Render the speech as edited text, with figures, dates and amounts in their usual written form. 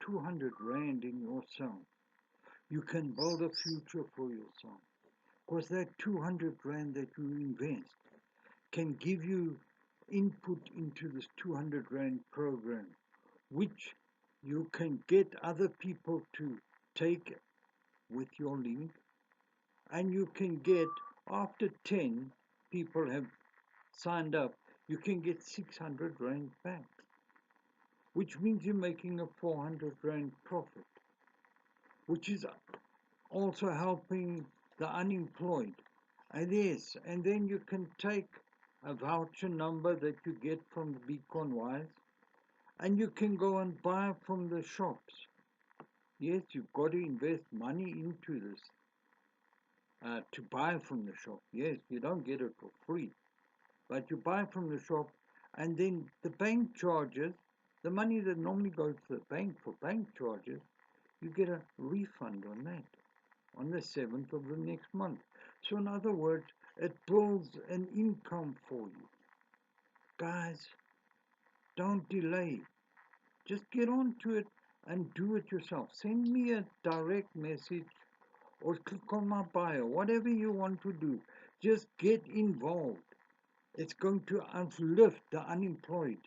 200 Rand in yourself, you can build a future for yourself. Because that 200 Rand that you invest can give you input into this 200 Rand program, which you can get other people to take with your link, and you can get, after 10 people have signed up, you can get 600 Rand back, which means you're making a 400 Rand profit, which is also helping the unemployed. And yes, and then you can take a voucher number that you get from the Beacon Wise, and you can go and buy from the shops. Yes, you've got to invest money into this to buy from the shop. Yes, you don't get it for free, but you buy from the shop, and then the bank charges, the money that normally goes to the bank for bank charges, you get a refund on that on the 7th of the next month. So in other words, it builds an income for you. Guys, don't delay. Just get onto it and do it yourself. Send me a direct message or click on my bio, whatever you want to do. Just get involved. It's going to uplift the unemployed.